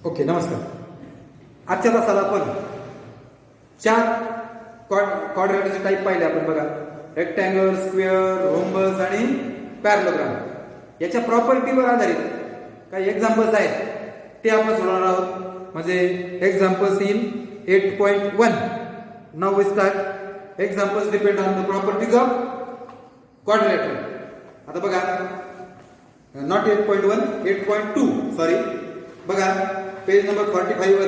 Okay, नमस्कार. आजच्या तासाला आपण चार क्वाड्रॅटिकचे टाईप पाहिले आपण बघा. रेक्टँगल, स्क्वेअर, रोम्बस आणि पॅरलोग्राम. याच्या प्रॉपर्टीवर आधारित काही एक्झाम्पल्स आहेत ते आपण सोडवणार आहोत. म्हणजे examples in 8.1. Now we start. Examples depend on the properties of quadrilateral. आता बघा, नॉट 8.1, 8.2 सॉरी. बघा पेज नंबर 45 वर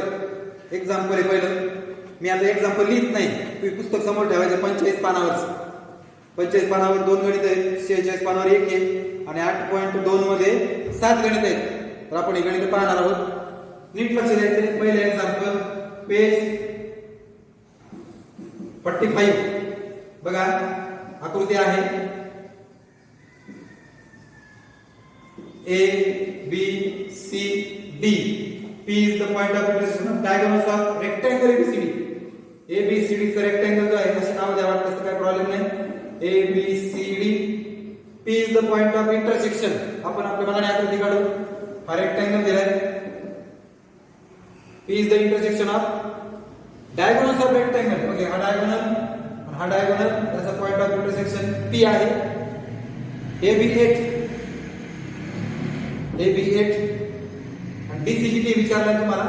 एक्झाम्पल आहे पहिलं. मी आता एक्झाम्पल लिहित नाही, तुम्ही पुस्तक समोर ठेवायचं. 45 पानावर 45 पानावर 2 गणित आहेत, 46 पानावर 1 आहे आणि 8.2 मध्ये 7 गणित आहेत. तर आपण हे गणित पाहणार आहोत. नीट लक्ष द्यायचे. पहिले एक्झाम्पल पेज 45. बघा आकृती आहे A B C D. P is the point of intersection of diagonals of rectangle ABCD. ABCD चा रेक्टँगल जो आहे असे नाव द्यावं लागतं, काही प्रॉब्लेम नाही. ABCD. P is the point of intersection. आपण आपल्या मनाने आकृती काढू. हा रेक्टँगल दिलाय. P is the intersection of diagonals of rectangle. Okay, हा डायगोनल त्याचा पॉइंट ऑफ इंटरसेक्शन P आहे. AB8 आणि DC किती विचारलाय तुम्हाला.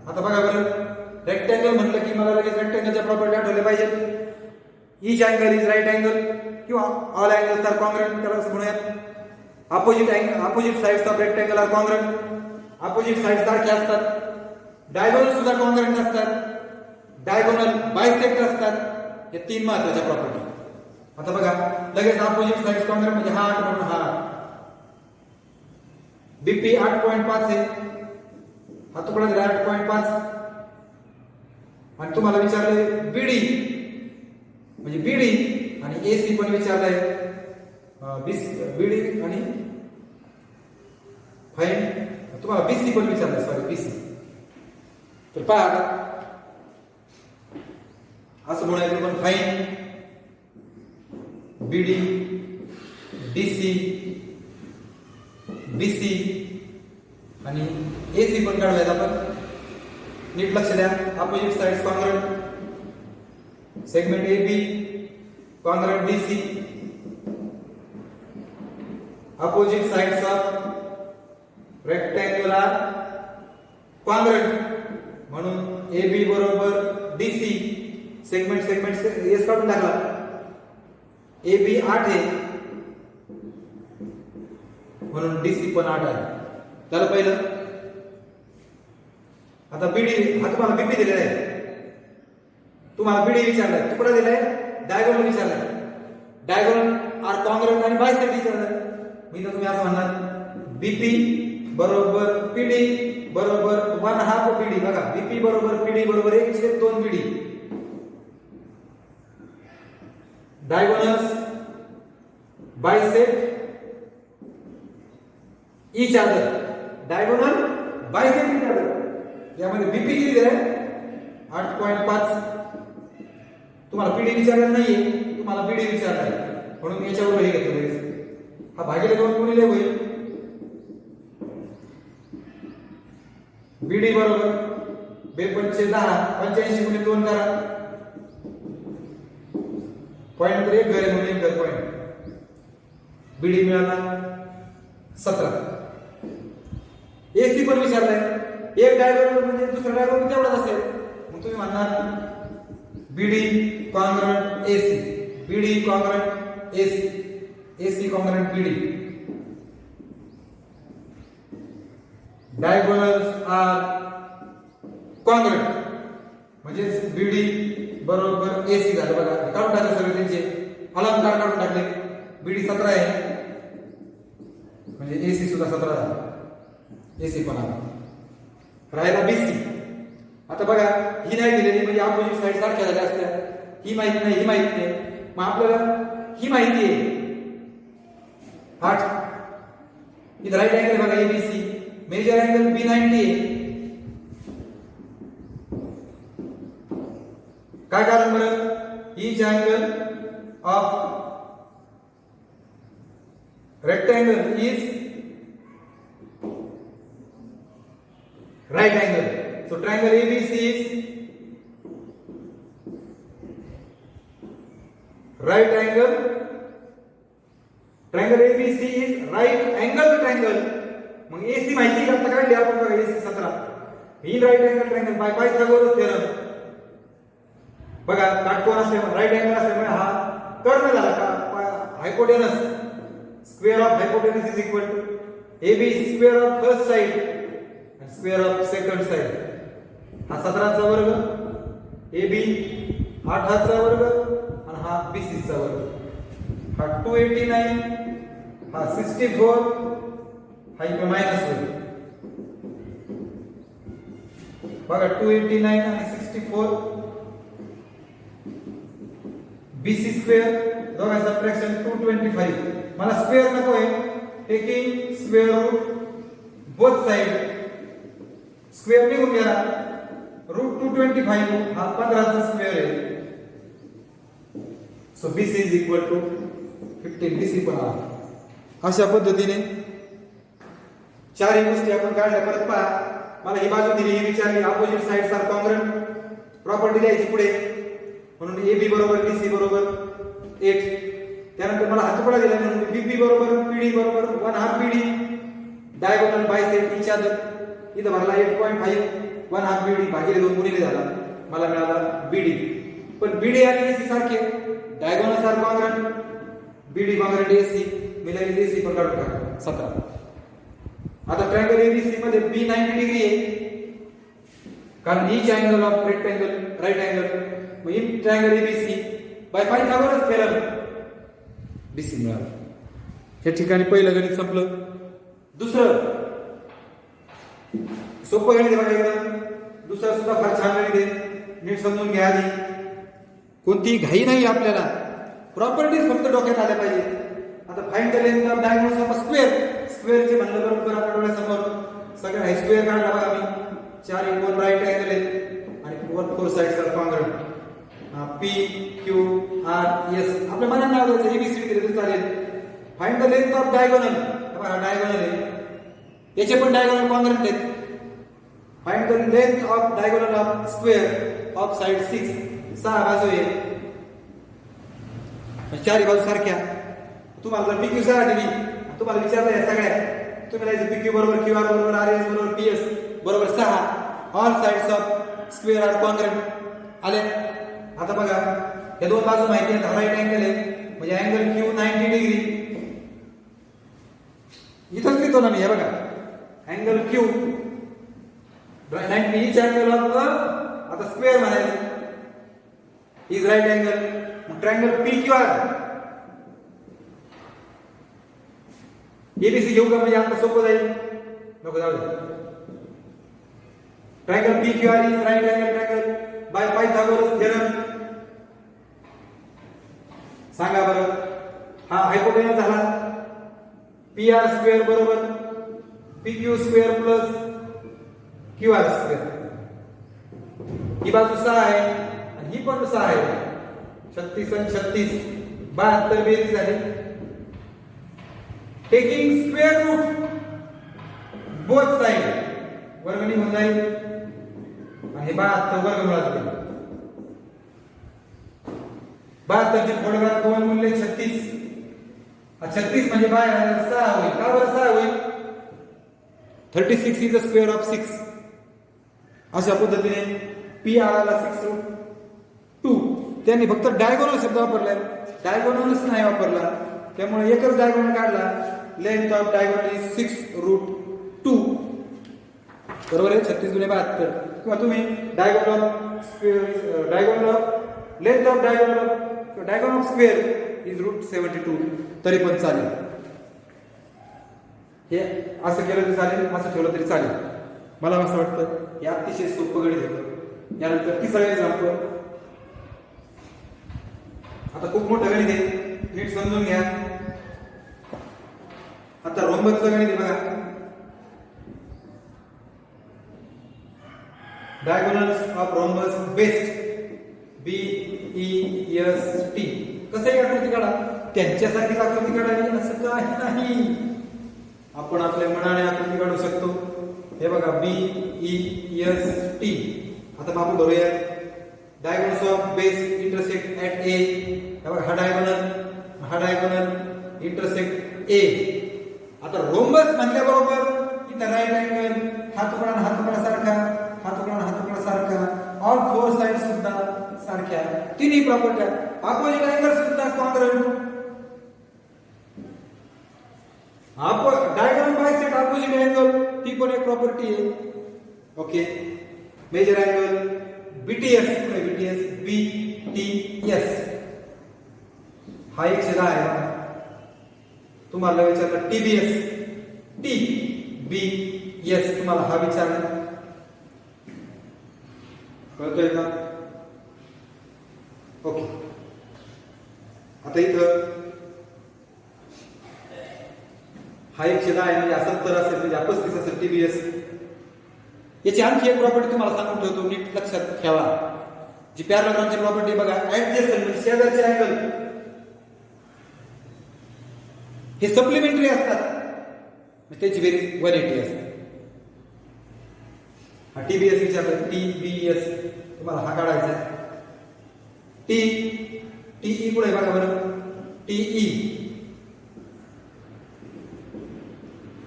आता बघा बरं, रेक्टँगल म्हटलं की मला लगेच रेक्टँगलच्या प्रॉपर्टी आठवल्या पाहिजेत. Each angle is right angle किंवा ऑल अँगल्स आर कॉन्ग्रुएंट. त्याला असं म्हणूयात. Opposite sides of rectangle are congruent. Opposite sides सारखे असतात. डायगोनल सुद्धा कॉन्ग्रुएंट असतात. डायगोनल बायसेक्ट असतात. हे 3 महत्त्वाच्या प्रॉपर्टी. आता बघा लगेच अपोजिट साइड्स कॉन्ग्रुएंट म्हणजे हा 8 म्हणून हा BP 8.5 आहे. हा तुकडा दिला 8.5. आणि तुम्हाला विचारले BD म्हणजे BD आणि AC पण विचारलंय. BD आणि फाईन तुम्हाला BC पण विचारलंय. Sorry BC. तर पहा असं म्हणायचं पण फाईन BD DC BC आणि AC पण काढलाय आपण. नीट लक्ष द्या. Opposite sides congruent. Segment AB congruent DC. Opposite sides of rectangular congruent म्हणून AB बरोबर DC. सेगमेंट S काढून टाकला. AB 8 आहे म्हणून DC पण 8 आहे. त्याला पहिलं. आता BD हा तुम्हाला BP दिलेला आहे. तुम्हाला BD विचारलाय. तुकडा दिलाय. डायगोनल विचारलाय. डायगोनल आर कॉन्ग्रुएंट आणि बायसेक्ट विचारलाय. मी तर तुम्ही असं म्हणणार BP बरोबर PD बरोबर 1/2 PD. बघा BP बरोबर PD बरोबर 1/2 PD. Diagonals bisect each other. Diagonal bisect each other. यामध्ये BP किती दिलाय 8.5. तुम्हाला PD विचारला नाहीये, तुम्हाला BD विचारलाय म्हणून याच्यावर हे घेतलं. हा भागिले 2 गुणिले होईल. BD बरोबर 2 × 10 85 गुणिले 2 करा. पॉइंट तर 1 घर म्हणून 1 घर पॉइंट. BD मिळाला 17. AC पण विचारलाय. एक डायगोनल म्हणजे दुसरा डायगोनल तेवढाच असेल. मग तुम्ही म्हणणार BD congruent AC. BD congruent AC. AC congruent BD. Diagonals are congruent म्हणजे BD बरोबर AC झालं. बघा काढून टाकले सगळे त्यांचे अलंकार काढून टाकले. BD 17 आहे म्हणजे AC सुद्धा 17 झाला. AC पण आला. राहिला BC. आता बघा ही नाही दिलेली म्हणजे अपोजिट साइड सारख्या झाल्या असत्या. ही माहित नाही, ही माहित नाही. मग आपल्याला ही माहिती आहे 8. इथं राईट अँगल बघा ABC. मेजर अँगल B90 आहे. काय कारण बरं. Each angle of rectangle is right angle. So triangle ABC is right angle. Triangle ABC is right angle triangle. मग AC माहिती का? आता काढली आपण बघा AC 17. ही right angle triangle by Pythagoras theorem. बघा काटकोन असल्यामुळे राईट अँगल असल्यामुळे हा कर्ण झाला का hypotenuse. Square of hypotenuse is equal to AB square of first side and square of second side. हा 17 चा वर्ग, AB 8 चा वर्ग आणि हा BC चा वर्ग. हा 289, हा 64, हा इकडे मायनस होईल. बघा 289 आणि 64 BC स्क्वेअर दोघा सबट्रॅक्शन 225. मला स्क्वेअर नको आहे. Taking square root both side. Square निघून गेला. रूट 225 हा 15 चा स्क्वेअर आहे. So BC is equal to 15. BC पण आला. अशा पद्धतीने चारही गोष्टी आपण काढल्या. परत पहा, मला ही बाजू दिली, ही विचारली opposite sides are congruent. Property द्यायची पुढे, म्हणून AB बरोबर BC बरोबर 8. त्यानंतर मला हातपडा दिला म्हणून BP बरोबर PD बरोबर 1/2 PD. Diagonal bisect each other. इथं भरला 8.5 1/2 BD भागिले 2 गुणिले झाला, मला मिळाला BD. पण BD आणि AC सारखे diagonals are congruent. BD congruent AC मिळाली AC पण काढून टाका 17. आता ट्रायंगल ABC मध्ये B 90 डिग्री आहे, कारण each angle of rectangle right angle. मग in triangle ABC by Pythagoras theorem BC मिळाला. या ठिकाणी पहिलं गणित संपलं. दुसरं सोपं गणित बघा एकदम. दुसरं सुद्धा फार छान गणित आहे, नीट समजून घ्या. आधी कोणतीही घाई नाही आपल्याला, प्रॉपर्टीज फक्त डोक्यात आल्या पाहिजे. आता find the length of diagonals of a square. स्क्वेअरचे म्हणलं बरोबर आपल्या डोळ्यासमोर सगळं हाय स्क्वेअर काढला बघा मी. 4 इक्वल राईट अँगल आहेत आणि 4 sides are congruent. P Q R S आपल्या मनात नाव द्यायचं, ABCD दिले तर चालेल. Find the length of diagonal. हा डायगोनल आहे, याचे पण डायगोनल कॉन्ग्रुएंट आहेत. Find the length of diagonal of square of side 6. 6 बाजू आहे, 4 बाजू सारख्या. तुम्हाला जर PQ सहा दिली, तुम्हाला विचारलं या सगळ्या, तुम्ही लिहायचं PQ बरोबर QR बरोबर RS बरोबर PS बरोबर 6. All sides of square are congruent आले. आता बघा या दोन बाजू माहिती आहेत. राईट अँगल आहे म्हणजे अँगल Q 90 डिग्री. इथंच लिहितो ना मी. हे बघा angle Q 90 each angle of आता स्क्वेअर म्हणायचं इज राईट अँगल. मग ट्रायंगल PQR ABC घेऊ का? म्हणजे आता सोपं जाईल. नको जाऊ दे. Triangle PQR is right angle triangle by Pythagoras theorem. सांगा बरं. हा हायपोटेनस झाला. PR स्क्वेअर बरोबर PQ square plus QR square. ही बाजू 6 आहे आणि ही पण 6 आहे. 36 आणि 36 72 बेरीज झाली. Taking square root both side वर्ग निघून जाईल आणि 72 वर्ग मिळाला. 72 चे थोडक्यात 2 गुणिले 36. 36 म्हणजे बाहेर 6 होईल. का बरं 6 होईल? 36 इज द स्क्वेअर ऑफ 6. अशा पद्धतीने PR ला 6 रूट 2. त्यांनी फक्त डायगोनल शब्द वापरला, डायगोनल्स नाही वापरला. त्यामुळे एकच डायगोनल काढला. Length of diagonal is 6 root 2 बरोबर आहे. 36 गुणिले 72. किंवा तुम्ही diagonal of length of diagonal of square is root 72 तरी पण चालेल. हे असं केलं तरी चालेल, असं ठेवलं तरी चालेल. मला असं वाटतं हे अतिशय सोपं गणित होतं. यानंतर तिसरं एक्झाम्पल. आता खूप मोठं गणित आहे, नीट समजून घ्या. आता रोम्बसचं गणित आहे बघा. Diagonals of rhombus best BEST. कसंही आकृती काढा, त्यांच्यासारखीच आकृती काढावी असं काही नाही. आपण आपल्या मनाने आकृती काढू शकतो. हे बघा BEST. आता आपण धरूया diagonals of BEST intersect at A. हे बघा हा डायगोनल इंटरसेक्ट ए. आता रोम्बस म्हणल्याबरोबर इथं राईट अँगल, हा तुकडा सारखा, हा तुकडा सारखा, ऑल फोर साइड सुद्धा सारख्या, तिन्ही प्रॉपर्ट्या. अपोजिट अँगल सुद्धा congruent. Diagonal bisect opposite angle, ती पण एक प्रॉपर्टी आहे. ओके. मेजर अँगल BTS हा 110 आहे. तुम्हाला विचारलं TBS तुम्हाला हा विचारला, कळतोय का? ओके. आता इथं हा 110 आहे म्हणजे 70 असेल, म्हणजे 35 असेल TBS. याची आणखी एक प्रॉपर्टी तुम्हाला सांगून ठेवतो, नीट लक्षात ठेवा. जी पॅरलॉग्रामची प्रॉपर्टी बघा, ऍडजस्टंट म्हणजे शेजारचे अँगल हे सप्लिमेंटरी असतात, त्याची बेरीज 180 असते. हा TBS विचारला, TBS तुम्हाला हा काढायचा. TE पुढे बघा बरं, TE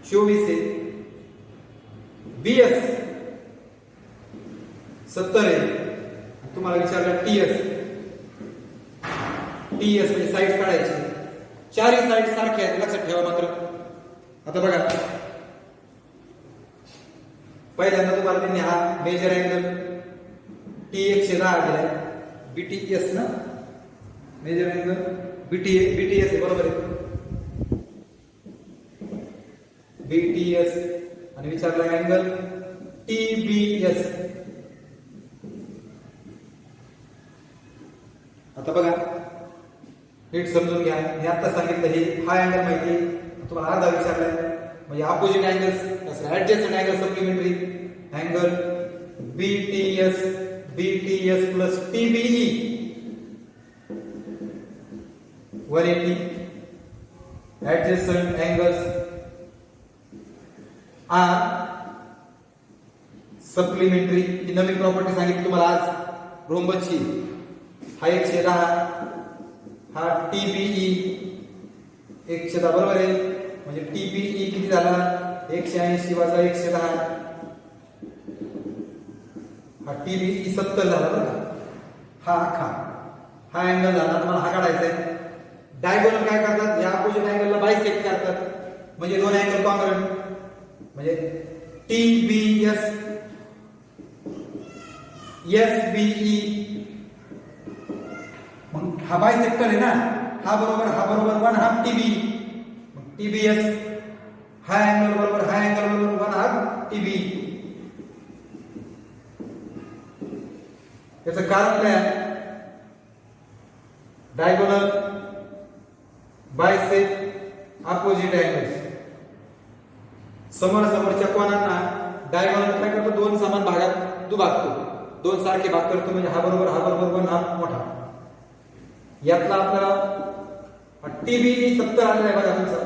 24 आहे. BS 70 आहे. तुम्हाला विचारलं TS म्हणजे साईड काढायची. चारही साईड सारख्या आहेत, लक्षात ठेवा मात्र. आता बघा, पहिल्यांदा तुम्हाला त्यांनी हा मेजर अँगल T110 दिलाय. BTS ना, मेजर अँगल BTS आहे, बरोबर आहे. BTS आणि विचारला अँगल TBS. आता बघा, नीट समजून घ्या. मी आता सांगितलं हे हा अँगल माहिती आहे, तुम्हाला अर्धा विचारलाय म्हणजे opposite angles, adjacent angle supplementary angle BTS plus TBE 180. Adjacent angles are supplementary. ही नवीन प्रॉपर्टी सांगितली तुम्हाला आज रोम्बसची. हा 110, हा TBE 110 बरोबर आहे. म्हणजे TBE किती झाला, 180 वजा 110. हा TBE 70 झाला बरं. हा अँगल झाला. तुम्हाला हा काढायचा आहे. डायगोनल काय करतात, या अपोजिट अँगलला बायसेक्ट करतात, म्हणजे दोन अँगल कॉन्ग्रुएंट. म्हणजे TBS SBE. मग हा बायसेक्टर आहे ना, हा बरोबर 1/2 TBE. मग TBS हा अँगल बरोबर 1/2 TBE. याचं कारण काय, डायगोनल बायसेक्ट अपोजिट अँगल्स. समोरच्या कोणांना डायगोनल काय करतो, दोन समान भागात दुभागतो, दोन सारखे भाग करतो. म्हणजे हा बरोबर 1/2 मोठा. यातला आपला TBE 70 आलेला आहे बघा तुमचा.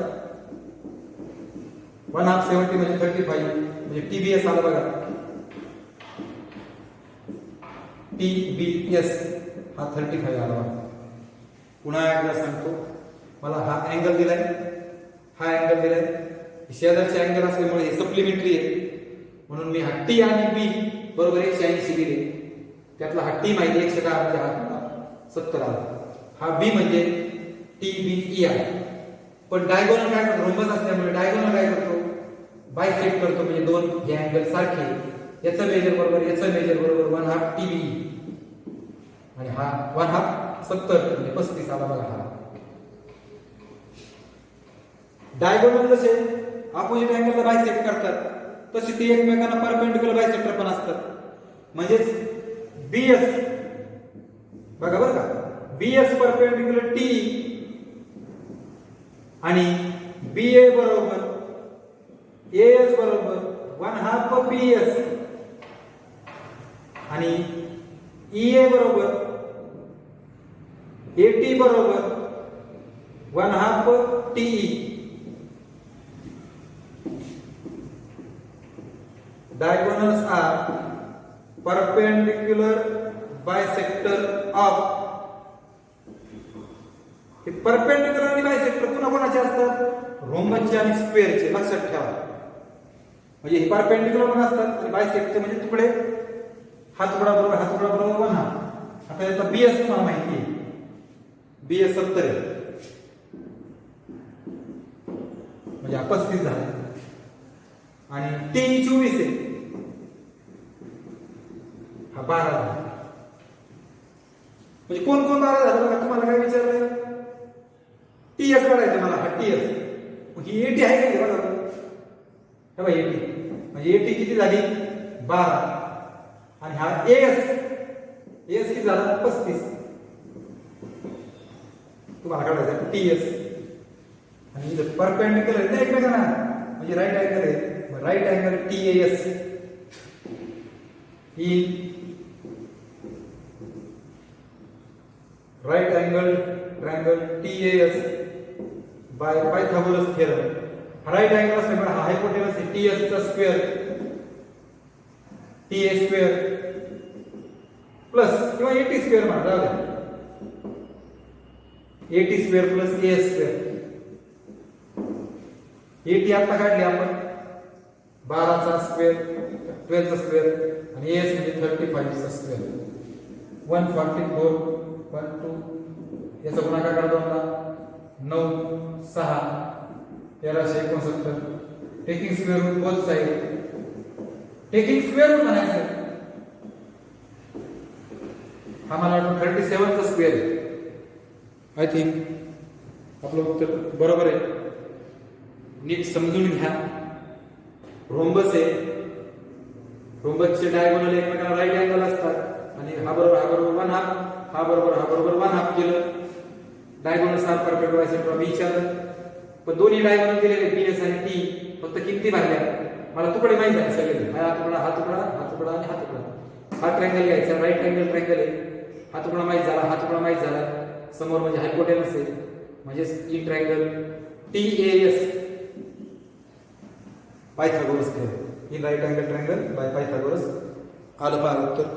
1/2 70 म्हणजे 35 म्हणजे TBS आला बघा. TBS हा 35 आला बघा. पुन्हा एकदा सांगतो, मला हा अँगल दिलाय, हा अँगल दिलाय. शेजारचे अँगल असल्यामुळे हे सप्लिमेंटरी आहे, म्हणून मी हा T आणि B बरोबर 180 दिले. त्यातला हा T माहिती 110 म्हणजे हा 70 आला. हा B म्हणजे TBE आहे. पण डायगोनल काय करतो, रोम्बस असल्यामुळे डायगोनल काय करतो, बायसेक्ट करतो. म्हणजे दोन हे अँगल सारखे, याचं मेजर बरोबर 1/2 TBE आणि हा 1/2 70 म्हणजे 35 आला बघा. हा डायगोनल जसे अपोजिट अँगलला बायसेक्ट करतात, तसे ते एकमेकांना परपेंडिक्युलर बायसेक्टर पण असतात. म्हणजेच BS बघा बरं का, BS परपेंडिक्युलर T आणि BA बरोबर AS बरोबर 1/2 BS आणि EA बरोबर AT बरोबर 1/2 TE. diagonals are perpendicular bisector of. हे परपेंडिक्युलर आणि बायसेक्टर कोणाकोणाचे असतात? रोमनचे आणि स्क्वेअरचे, लक्षात ठेवा. म्हणजे हे परपेंडिक्युलर पण असतात आणि बायसेक्टरचे म्हणजे तुकडे हा तुकडा बरोबर 1 हाफ. आता याचा बीएस तुम्हाला माहिती आहे, बीएस 70 आहे म्हणजे हा 35 झाला आणि टी 24 आहे, हा 12 झाला. म्हणजे कोण 12 झालं बघा. तुम्हाला काय विचारलं? टीएस काढायचं मला, हा टीएस. ही 80 आहे का बघा, हे बघा 80 म्हणजे 80 किती झाली? 12. आणि हा एएस किती झाला? 35. तुम्हाला काढायचं टीएस. आणि इथं परपेंडिक्युलर आहे एकमेकांना म्हणजे राईट अँगल आहे, राईट अँगल टीएएस ही right angle triangle TAS by Pythagoras theorem. Right angle असल्यामुळे हा हायपोटेनस आहे टीएस चा स्क्वेअर, टीए स्क्वेअर प्लस किंवा 80 स्क्वेअर म्हणा, जाऊ द्या 80 स्क्वेअर प्लस ए स्क्वेअर. 80 आता काढली आपण, 12 चा स्क्वेअर, 12 चा स्क्वेअर आणि एस म्हणजे 35 चा स्क्वेअर. 144 1 2 याचा गुणाकार करा दोनदा, 9 6 1369. Taking square root both side, taking square root म्हणायचं. हा मला वाटतं 37 चा स्क्वेअर आहे. आय थिंक आपलं उत्तर बरोबर आहे. नीट समजून घ्या. रोम्बस आहे, रोम्बसचे डायगोनल एकमेकांना राईट अँगल असतात आणि हा बरोबर 1 हाफ, हा बरोबर 1 हाफ केलं. Diagonal are perpendicular bisector of each other. पण दोन्ही डायगोनल दिलेले बीएस आणि टी, फक्त किमती भरल्या. मला तुकडे माहित झाले सगळे, हा तुकडा आणि हा तुकडा. हा ट्रायंगल घ्यायचा, राईट अँगल ट्रायंगल आहे. हा तुकडा माहित झाला, हा तुकडा माहित झाला. समोर म्हणजे हायपोटेनस आहे म्हणजे ई triangle TAS Pythagoras theorem. In right angle triangle by Pythagoras. आलं पाहिलं उत्तर.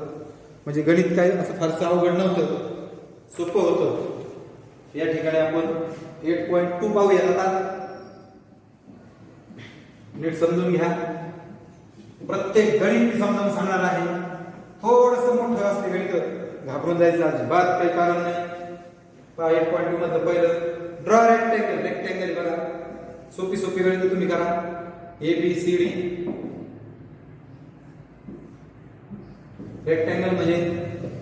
म्हणजे गणित काय असं फारसं अवघड नव्हतं, सोपं होतं. या ठिकाणी आपण 8.2 पाहूया. आता नीट समजून घ्या. प्रत्येक गणित समजावून सांगणार आहे. थोडस मोठं असते गणित, घाबरून जायचं अजिबात काही कारण नाही. 8.2 मधलं पहिलं ड्रॉ रेक्टँगल. रेक्टँगल बघा, सोपी गणित तुम्ही करा. ABCD रेक्टँगल म्हणजे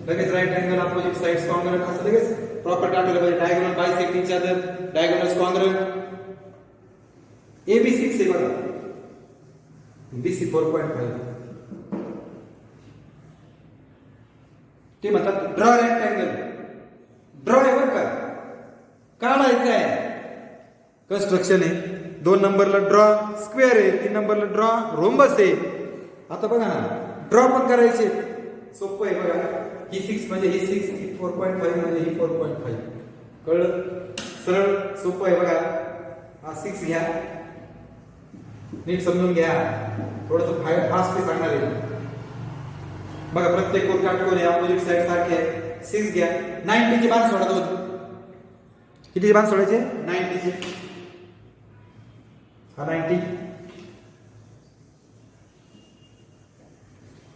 लगेच right angle opposite sides congruent असं लगेच प्रॉपर्टी आठवलं पाहिजे. Diagonal bisect each other, diagonals congruent. AB6 आहे बघा, BC 4.5. ते म्हणतात ड्रॉ रेक्टँगल. ड्रॉ आहे बरं का, काढायचं आहे. कंस्ट्रक्शन आहे. 2 नंबरला ड्रॉ स्क्वेअर आहे, 3 नंबरला ड्रॉ रोम्बस आहे. आता बघा ना, ड्रॉ पण करायचे, सोपं आहे बघा. ही 6 म्हणजे ही 6, ही 4.5 म्हणजे ही 4.5. कळलं? सरळ सोपं आहे बघा. हा 6 घ्या, नीट समजून घ्या. थोडंसं फास्ट सांगणार आहे बघा. प्रत्येक कोण काटकोन आहे, अपोजिट साइड सारखे आहे. 6 घ्या. 90 चे बाण सोडा. 2 कितीचे बाण सोडायचे? 90 चे. हा 90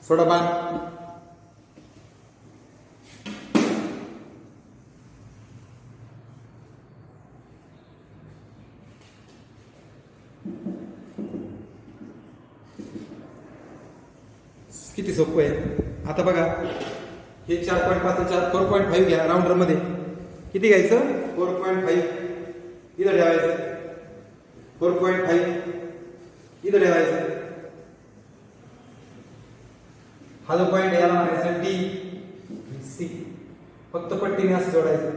सोडा बाण. किती सोपं आहे. आता बघा हे 4.5 4.5 घ्या. राऊंडर मध्ये किती घ्यायचं? 4.5 इथं ठेवायचं. 4.5 इथं ठेवायचं. हा जो पॉइंट याला म्हणायचं डी सी. फक्त पट्टीने असं जोडायचं.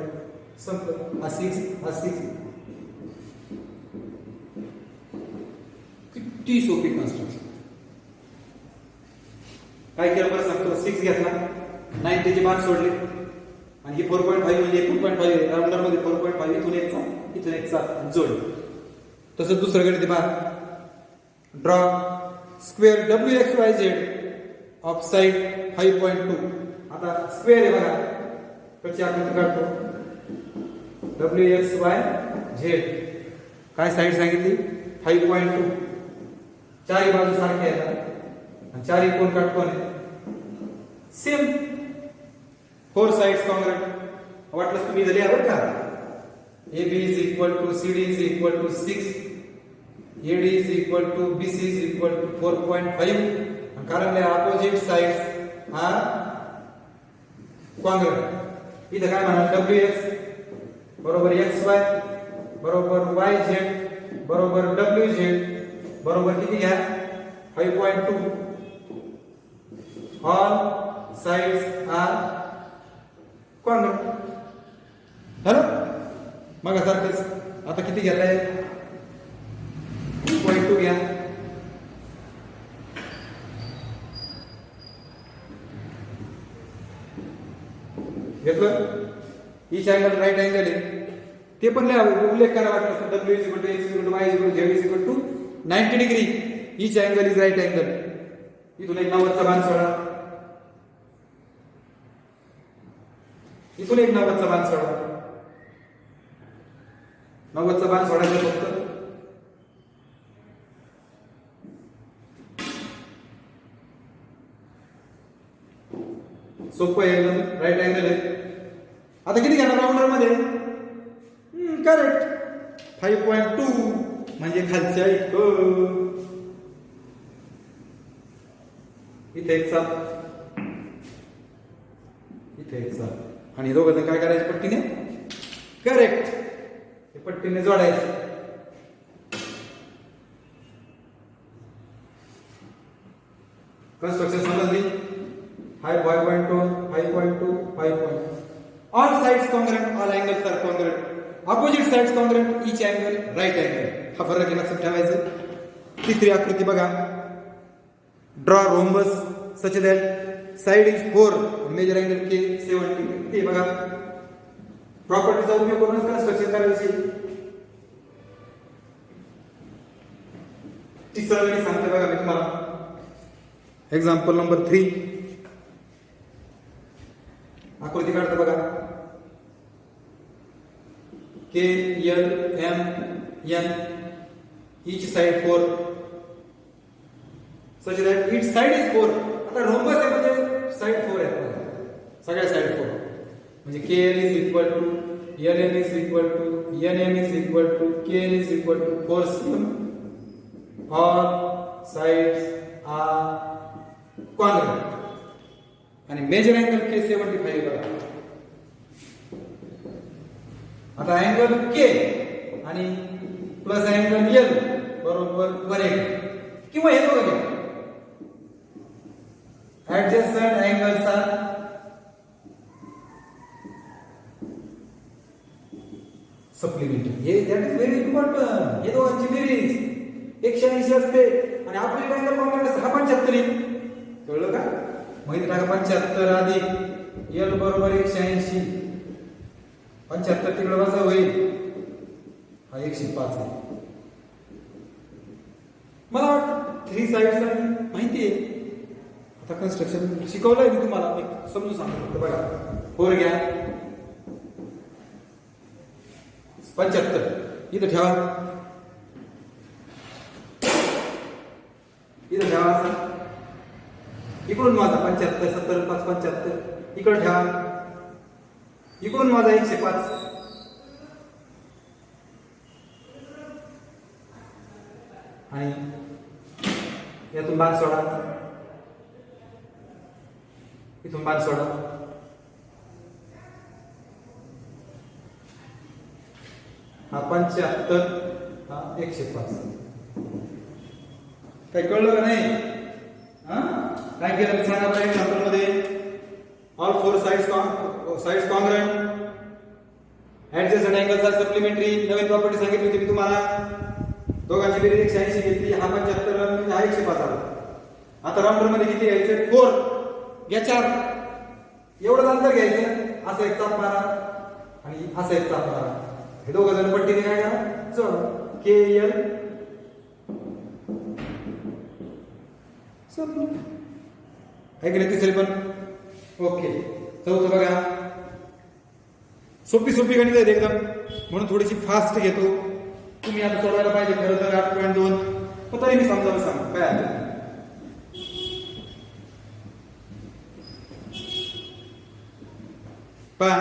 संपलं. हा 6 किती सोपी कन्स्ट्रक्शन. काय केलं बरं सांगतो. 6 घेतला, 90 चे बाण सोडले आणि ही 4.5 म्हणजे 2.5 राऊंडर मध्ये 4.5 इथून एक जोड. तसंच दुसरं गणित पहा. Draw square WXYZ of side 5.2. आता स्क्वेअर आहे बघा, कशी आकृती काढतो. WXYZ काय साइड सांगितली 5.2. चारही बाजू सारखे आहेत आणि चारही कोण काटकोन आहे सेम. 4 sides congruent. वाटलं तुम्ही जरी आवड का AB is equal to CD is equal to 6, AD is equal to BC is equal to 4.5. कारण ते ऑपोजिट साइड्स आर कॉन्ग्रुएंट. इथं काय म्हणा WX बरोबर XY बरोबर YZ बरोबर WZ बरोबर किती घ्या 5.2. All sides are congruent. झालं मग सारखंच. आता किती घेतलंय 2.2 घ्या. घेतलं. इच अँगल राईट अँगल आहे ते पण उल्लेख करा वाटलं W is equal to X is equal to Y is equal to Z is equal to 90 degree. Each angle is right angle. इथून एक 90 चा बाण सोडा. इथून एक 90 चा बाण सोडा. 90 चा बाण सोडायचं फक्त. सोपं आहे एकदम. राईट अँगल आहे. आता किती घेणार राऊंडर मध्ये करेक्ट 5.2 म्हणजे खालच्या इथं. इथे एक साथ इथे एक साथ आणि दोघं जण काय करायचे पट्टीने करेक्ट हे पट्टीने जोडायचे. कन्स्ट्रक्शन समजली. 5.2 5.2 5.2. All sides congruent, all angles are congruent. Opposite sides congruent, each angle right angle. हा फरक आहे लक्षात ठेवायचं. तिसरी आकृती बघा. Draw rhombus such that side is 4, major angle K 70. ते बघा. प्रॉपर्टीचा उपयोग करून कन्स्ट्रक्शन करायची. तिसरा मी सांगते बघा मी तुम्हाला. Example number 3. आकृती काढतो बघा. K L M N each side 4 such that each side is 4. आता रोम्बस आहे म्हणजे साइड 4 आहे. सगळ्या साइड 4 म्हणजे KL is equal to LM is equal to NM is equal to KL is equal to 4 sum. All sides are congruent. आणि measure angle K 75 बघा. आता angle K आणि प्लस अँगल L बरोबर 180 किंवा हे दोघं घ्या. Adjacent angles are supplementary. हे दॅट इज व्हेरी इम्पॉर्टंट. हे दोघांची बेरीज 180 असते आणि आपली अँगल कॉम्प्लेक्स 75. कळलं का? माहिती टाका 75 अधिक L बरोबर 180. 75 तिकडे वजा होईल. हा 105 आहे. मला वाटतं 3 साइड्स माहिती आहे. आता कन्स्ट्रक्शन शिकवलंय मी तुम्हाला. एक समजून सांगतो बघा. 4 घ्या 75 इथं ठेवा. इथं ठेवा. इकडून माझा 75 70 5 75 इकडे ठेवा. इकडून माझा 105 आणि यातून बाण सोडा. इथून बाण सोडा. हा 75 हा 105. काही कळलं का नाही? काय केलं मी सांगा बरं. एक्झाम्पल मध्ये all 4 sides congruent, adjacent angles are supplementary. नवीन प्रॉपर्टी सांगितली होती मी तुम्हाला. दोघांची बेरीज 180 घेतली. हा 75 म्हणजे हा 105 आला. आता राऊंडर मध्ये किती घ्यायचं 4 घ्या 4. एवढं अंतर घ्यायचं. असं एक चाप मारा आणि असं एक चाप मारा. हे दोघं जण पट्टीने काय करा जोडा. KL सोपं आहे की नाही? तिसरी पण ओके. चौथं बघा, सोपी सोपी गणित आहेत एकदम, म्हणून थोडीशी फास्ट घेतो. तुम्ही आता सोडवायला पाहिजे खरं तर 8.2, पण तरी मी समजावून सांग काय आहे. पहा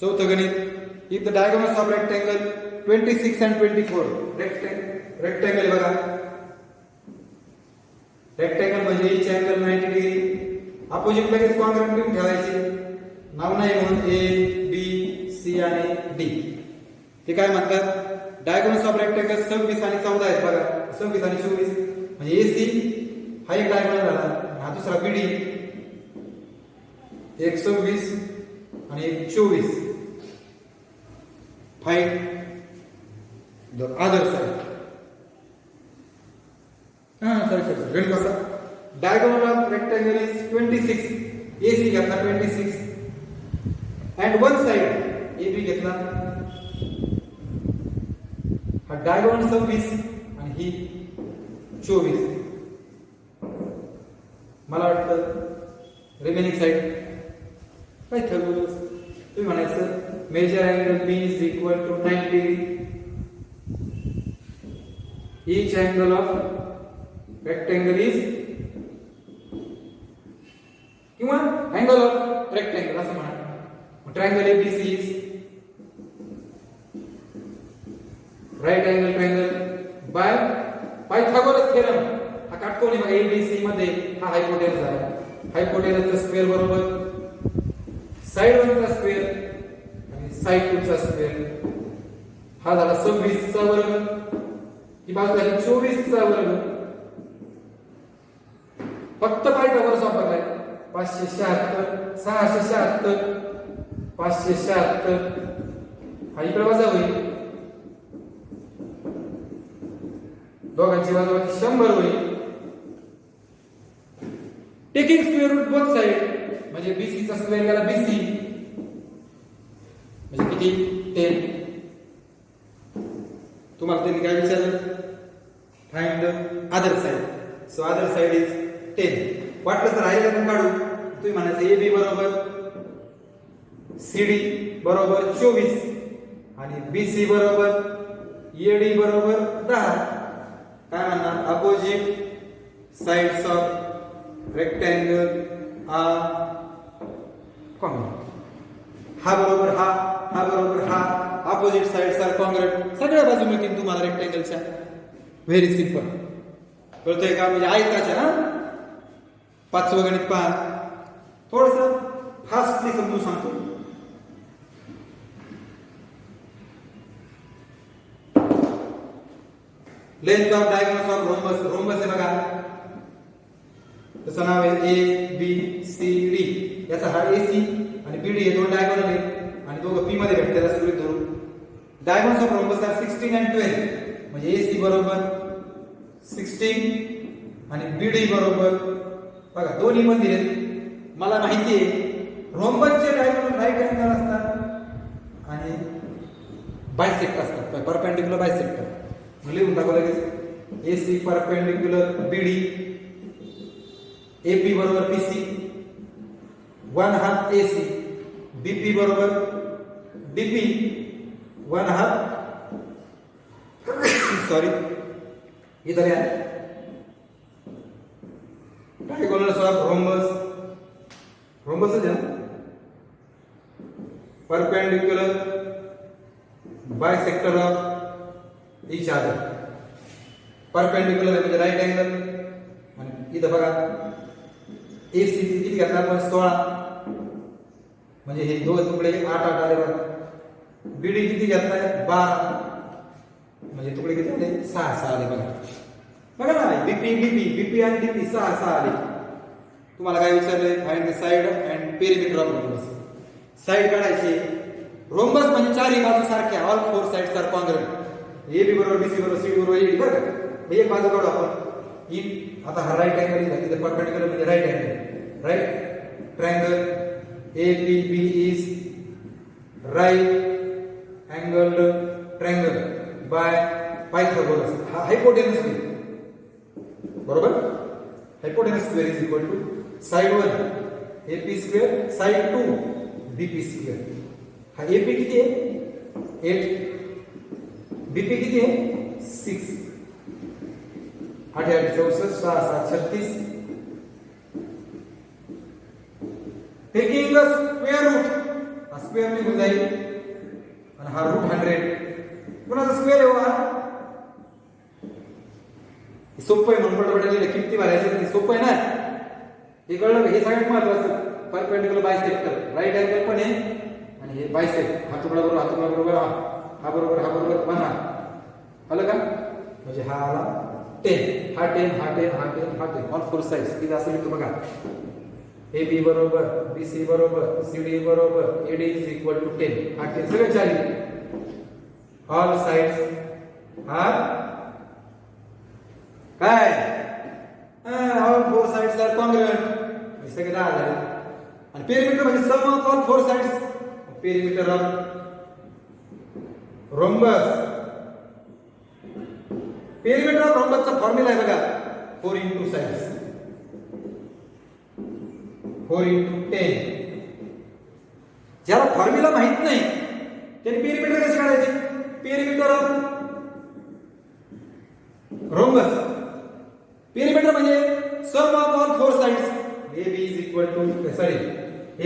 चौथं गणित. If the diagonals of rectangle 26 and 24. Rectangle बघा, रेक्टँगल म्हणजे इच अँगल 90 डिग्री. अपोजिट लगेच कॉन्ग्रॅट घेऊन ठेवायचे, नाव नाही म्हणून ए बी सी आणि डी. ते काय म्हणतात, डायगोनल्स ऑफ रेक्टँगल 26 आणि 14 आहेत बघा. 26 आणि 24 म्हणजे एसी हा एक डायगोनल झाला, हा दुसरा बीडी. एक 26 आणि एक 24. Find the other side. Sorry गणित कसा, diagonal of rectangle is 26. AC घेतला 26 अँड वन साइड एबी घेतला. हा डायगोनल 26 आणि ही 24. मला वाटतं रिमेनिंग साइड काय ठरवलं तुम्ही म्हणायचं, measure angle B is equal to 90 degree. Each angle of rectangle is, किंवा अँगल ऑफ रेक्टँगल असं म्हणा. Triangle ABC is right angle triangle by Pythagoras theorem. हा काटकोनी बघा एबीसी मध्ये हा हायपोटेनस आहे. हायपोटेनसचा स्क्वेअर बरोबर साइड 1 चा स्क्वेअर आणि साइड 2 चा स्क्वेअर. हा झाला 26 चा वर्ग, ही बाजू झाली 24 चा वर्ग. फक्त पायथागोरस वापरलाय. 576 676 576 हा इकडे वजा होईल, दोघांची वजाबाकी 100 होईल. Taking square root both side म्हणजे बीसी चा स्क्वेअर गेला बीसी म्हणजे किती 10. तुम्हाला त्यांनी काय विचारलं, find the other side. So other side is 10. वाटलं तर राहिलं पण काढू. तुम्ही म्हणायचं ए बी बरोबर सीडी बरोबर 24 आणि बीसी बरोबर एडी बरोबर 10. काय म्हणणार, opposite sides of rectangle are common. हा बरोबर हा बरोबर हा, अपोजिट साइड्स आर कॉन्ग्रॅट. सगळ्या बाजू मिळतील तुम्हाला रेक्टँगलच्या. Very simple. कळतंय का? म्हणजे ऐकायचं ना. पाचवं गणित पहा, थोडस फास्टली समजून सांगतो. Length of diagonals of rhombus. Rhombus आहे बघा, त्याचं नाव आहे ए बी सी डी. याचा हा एसी आणि बीडी हे दोन डायगोनल आहेत आणि दोघं पी मध्ये भेटतात असं गृहीत धरू. Diagonals of rhombus are 16 and 12 म्हणजे एसी बरोबर 16 आणि बीडी बरोबर बघा दोन्ही पण दिले. मला माहिती आहे रोम्बसचे डायगोनल राईट अँगल असतात आणि बायसेक्ट असतात, परपेंडिक्युलर बायसेक्टर. लिहून टाकू लगेच. एसी परपेंडिक्युलर बीडी, एपी बरोबर पीसी, 1/2 एसी, बीपी बरोबर डीपी 1/2 सॉरी इधर या डायगोनल्स ऑफ रोम्बस. रोम्बस है perpendicular bisector of each other. Perpendicular म्हणजे राईट अँगल आणि इथं बघा एसी किती घेतला आपण 16 म्हणजे हे दोन तुकडे 8 आले बघा. बीडी किती घेतलाय 12 म्हणजे तुकडे किती आले 6 आले बघा. बघा ना बीपी बीपी बीपी आणि डीपी 6 आले. तुम्हाला काय विचारलंय, find the side and perimeter of rhombus. Side काढायची. रोम्बस म्हणजे चारही बाजू सारख्या, all four sides are congruent. A B बरोबर बीसी बरोबर सी बरोबर एडी बरं का. एक बाजू काढू आपण. आता हा राईट अँगल इथं तिथे परपेंडिक्युलर म्हणजे right angle. Right triangle A B B is right angled triangle by Pythagoras. हा हायपोटेनस बरोबर. Hypotenuse square is equal to side 1 AP square side 2 BP square. हा AP किती आहे 8, BP किती आहे 6, 8 8 64 6 7 36. टेकिंग द स्क्वेअर रूट, हा square निघून जाईल आणि हा रूट 100 कुणाचा स्क्वेअर आहे हा. सोपं आहे म्हणून पडलेलं किमती भरायच्या सोपं आहे ना. हे कळलं हे सगळ्यात महत्वाचं. परपेंडिक्युलर बायसेक्टर राईट अँगल पण आहे आणि हे बायसेक्ट हा तुकडा बरोबर हा तुकडा बरोबर हा बरोबर बना आलं का. म्हणजे हा आला 10 हा 10 हा 10 हा 10 हा 10 ऑन फोर साइड्स किती असं लिहितो बघा. AB बरोबर BC बरोबर CD बरोबर AD इज इक्वल टू 10 हा 10 सगळे चालेल. ऑल साइड्स आर काय all four sides are congruent. हे सगळे 10 झाले. आणि पेरिमीटर म्हणजे sum of all four sides. Perimeter of rhombus, perimeter of रोम्बसचा फॉर्म्युला आहे बघा 4 into साइड्स 4 into 10. ज्याला फॉर्म्युला माहित नाही त्याने पेरिमीटर कसे काढायचे. पेरिमीटर ऑफ रोम्बस, पेरिमीटर म्हणजे sum of all four sides. AB is equal to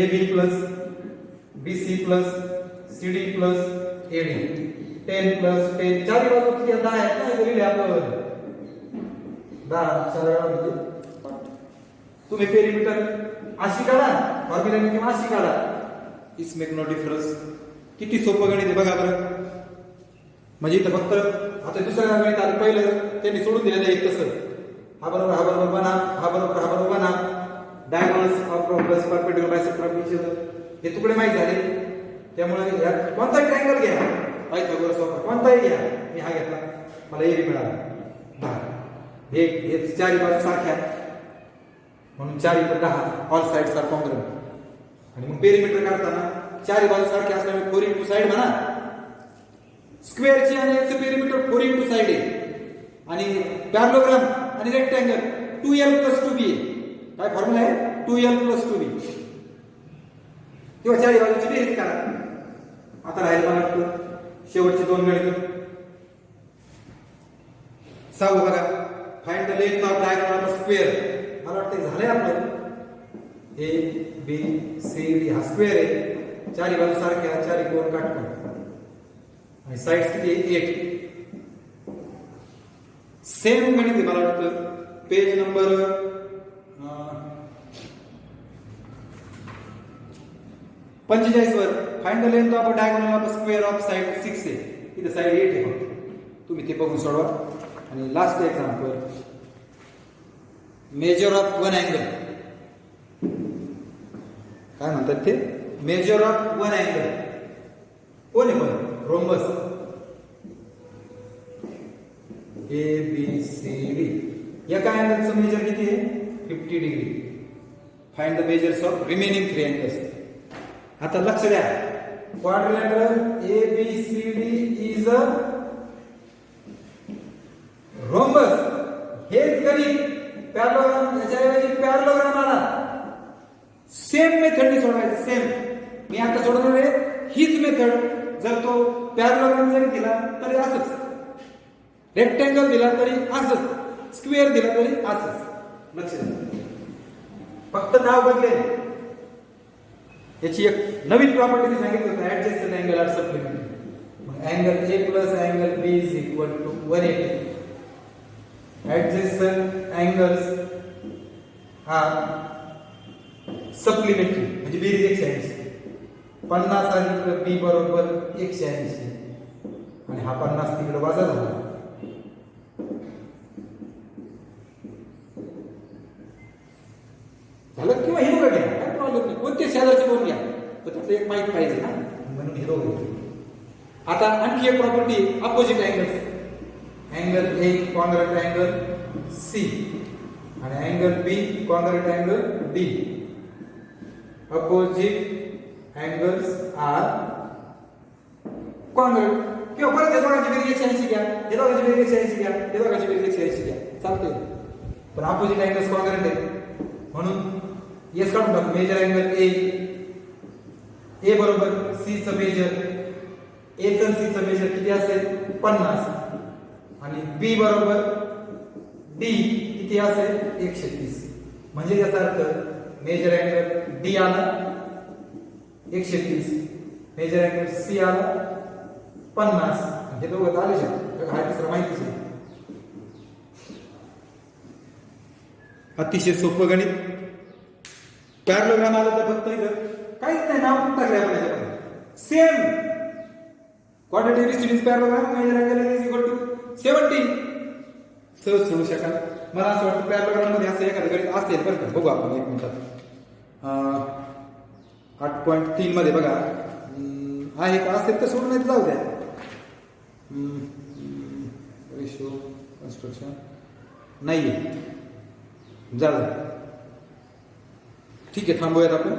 AB plus BC plus CD plus AD 10 plus 10 चारी बाजू किती 10 आहेत ना. इथे लिहिले आपण 10 चार म्हणजे तुम्ही पेरिमीटर अशी काढा फॉर्म्युला किंवा अशी काढा. It's make no difference. किती सोपं गणित आहे बघा बरं. म्हणजे इथं फक्त आता दुसऱ्या गणित आलं पहिलं त्यांनी सोडून दिलेलं आहे तसं. हा बरोबर बना हा बरोबर बना. Diagonals of rhombus perpendicular bisector of each other हे तुकडे माहित झाले. त्यामुळे यात कोणताही ट्रायंगल घ्या पायथागोरस वापरा कोणताही घ्या. मी हा घेतला मला AB मिळाला 10. हे चारी बाजू सारख्या म्हणून 4 into 10 all sides are congruent. आणि मग पेरिमीटर काढताना चारी बाजू सारख्या असल्यामुळे 4 into साइड म्हणा. स्क्वेअरची आणि याचं पेरिमीटर 4 into साइड आहे. आणि पॅरलोग्राम आणि रेक्टँगल 2L plus 2B काय फॉर्म्युला आहे 2L plus 2B. तेव्हा चारी बाजूची बेरीज करा. आता राहील मला वाटतं शेवटचे 2 गणित. 6 बघा find the length of diagonal of square. मला वाटतं झालंय आपलं ABCD हा स्क्वेअर आहे. चारी बाजू सारख्या चारी कोण काटकोन आणि साइड्स किती आहे 8. सेम गणित आहे मला वाटतं पेज नंबर 45 वर find the length of a diagonal of a square of side 6 आहे. इथे साइड 8 आहे फक्त. तुम्ही ते बघून सोडवा. आणि last example measure of one angle. काय म्हणतात ते मेजर ऑफ वन अँगल कोण आहे पण रोम्बस ABCD. एका अँगलचं मेजर किती आहे 50 degree. Find the measures of remaining 3 angles. आता लक्ष द्या quadrilateral ABCD is a rhombus. हेच गणित पॅरलोग्राम याच्याऐवजी पॅरलोग्राम आला. सेम मेथडने सोडवायचं. सेम मी आता सोडवणार आहे हीच मेथड. जर तो पॅरलोग्राम जरी दिला तरी असंच, रेक्टँगल दिला तरी असंच, स्क्वेअर दिला तरी असंच. लक्ष द्या फक्त नाव बदलेल. याची एक नवीन प्रॉपर्टी सांगितली होती ऍडजस्टंट अँगल आर सप्लिमेंटरी. मग angle A plus angle B is equal to 180. Adjacent angles are supplementary म्हणजे बेरीज 180. 50 आणि B बरोबर 180 आणि हा 50 तिकडे वजा झाला. झालं किंवा हे बघा घ्या काय प्रॉब्लेम नाही. कोणते शेजारचे कोण घ्या तर त्यातलं एक माहित पाहिजे ना म्हणून हे दोघं. आता आणखी एक property opposite angles. Angle A congruent angle C आणि angle B congruent angle D. Opposite angles are congruent. किंवा परत हे दोघांची बेरीज 180 घ्या, हे दोघांची बेरीज 180 घ्या, हे दोघांची बेरीज 180 घ्या चालतंय. पण अपोजिट अँगल्स कॉन्ग्रुएंट आहेत म्हणून एस काढून टाकू. मेजर अँगल ए बरोबर सी चं मेजर, ए चं सी चं मेजर किती असेल 50 आणि बी बरोबर डी किती असेल 130. म्हणजे याचा अर्थ मेजर अँगल डी आला 130, मेजर अँगल सी आला 50. हे दोघं आले शकतो, हा तिसरा माहितीच आहे. अतिशय सोपं गणित. पॅरलोग्राम आलं तर फक्त इथं काहीच नाही, नाव पण टाकले आपण याच्यामध्ये. Same quadratic residues parallelogram major angle is equal to 70. सहज सोडू शकाल. मला असं वाटतं पॅरलोग्राम मध्ये असं एखादं गणित असेल बरं का, बघू आपण 1 मिनिटात. 8.3 मध्ये बघा आहे का, असेल तर सोडून जाऊ द्या. रेशो कन्स्ट्रक्शन नाहीये, जाऊ द्या. ठीक आहे, थांबूयात आपण.